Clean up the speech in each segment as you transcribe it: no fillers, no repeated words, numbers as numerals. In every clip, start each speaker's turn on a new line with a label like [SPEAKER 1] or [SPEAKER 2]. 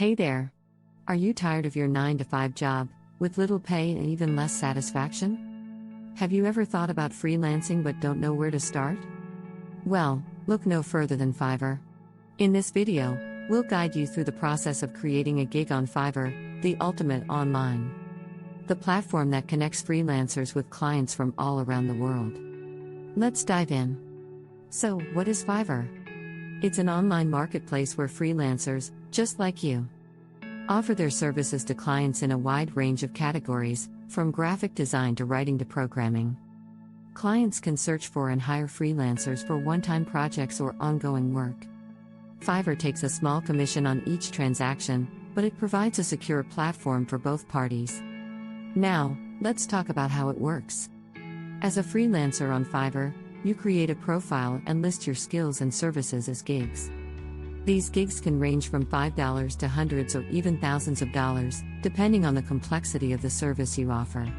[SPEAKER 1] Hey there! Are you tired of your 9-to-5 job, with little pay and even less satisfaction? Have you ever thought about freelancing but don't know where to start? Well, look no further than Fiverr. In this video, we'll guide you through the process of creating a gig on Fiverr, the ultimate online. The platform that connects freelancers with clients from all around the world. Let's dive in. So, what is Fiverr? It's an online marketplace where freelancers, just like you, offer their services to clients in a wide range of categories, from graphic design to writing to programming. Clients can search for and hire freelancers for one-time projects or ongoing work. Fiverr takes a small commission on each transaction, but it provides a secure platform for both parties. Now, let's talk about how it works. As a freelancer on Fiverr, you create a profile and list your skills and services as gigs. These gigs can range from $5 to hundreds or even thousands of dollars, depending on the complexity of the service you offer.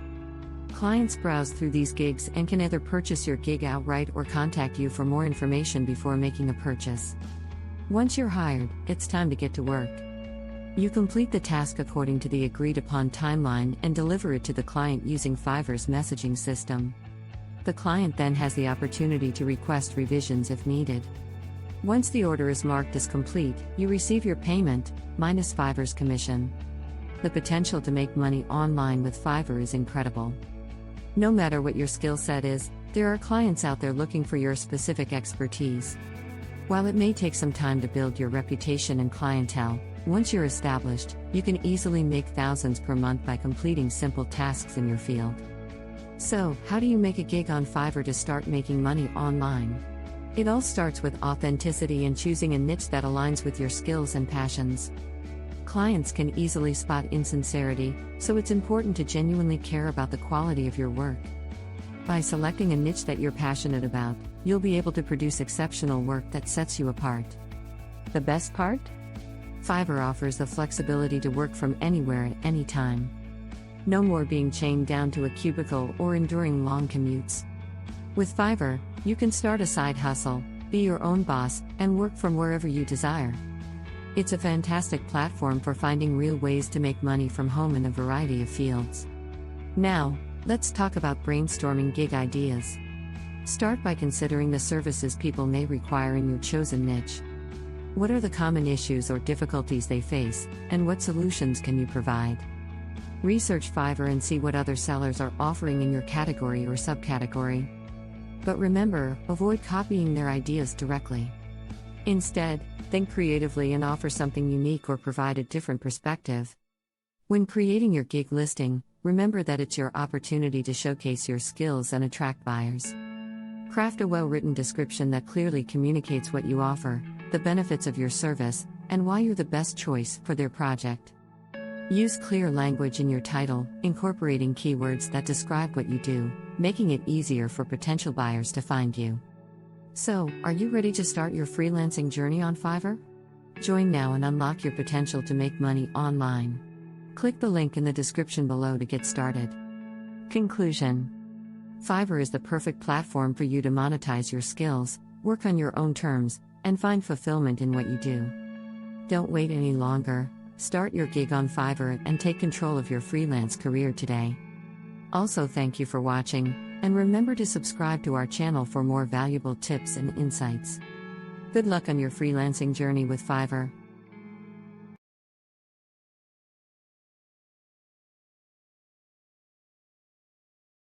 [SPEAKER 1] Clients browse through these gigs and can either purchase your gig outright or contact you for more information before making a purchase. Once you're hired, it's time to get to work. You complete the task according to the agreed-upon timeline and deliver it to the client using Fiverr's messaging system. The client then has the opportunity to request revisions if needed. Once the order is marked as complete, you receive your payment, minus Fiverr's commission. The potential to make money online with Fiverr is incredible. No matter what your skill set is, there are clients out there looking for your specific expertise. While it may take some time to build your reputation and clientele, once you're established, you can easily make thousands per month by completing simple tasks in your field. So, how do you make a gig on Fiverr to start making money online? It all starts with authenticity and choosing a niche that aligns with your skills and passions. Clients can easily spot insincerity, so it's important to genuinely care about the quality of your work. By selecting a niche that you're passionate about, you'll be able to produce exceptional work that sets you apart. The best part? Fiverr offers the flexibility to work from anywhere at any time. No more being chained down to a cubicle or enduring long commutes. With Fiverr, you can start a side hustle, be your own boss, and work from wherever you desire. It's a fantastic platform for finding real ways to make money from home in a variety of fields. Now, let's talk about brainstorming gig ideas. Start by considering the services people may require in your chosen niche. What are the common issues or difficulties they face, and what solutions can you provide? Research Fiverr and see what other sellers are offering in your category or subcategory. But remember, avoid copying their ideas directly. Instead, think creatively and offer something unique or provide a different perspective. When creating your gig listing, remember that it's your opportunity to showcase your skills and attract buyers. Craft a well-written description that clearly communicates what you offer, the benefits of your service, and why you're the best choice for their project. Use clear language in your title, incorporating keywords that describe what you do, making it easier for potential buyers to find you. So, are you ready to start your freelancing journey on Fiverr? Join now and unlock your potential to make money online. Click the link in the description below to get started. Conclusion: Fiverr is the perfect platform for you to monetize your skills, work on your own terms, and find fulfillment in what you do. Don't wait any longer. Start your gig on Fiverr and take control of your freelance career today. Also, thank you for watching, and remember to subscribe to our channel for more valuable tips and insights. Good luck on your freelancing journey with Fiverr.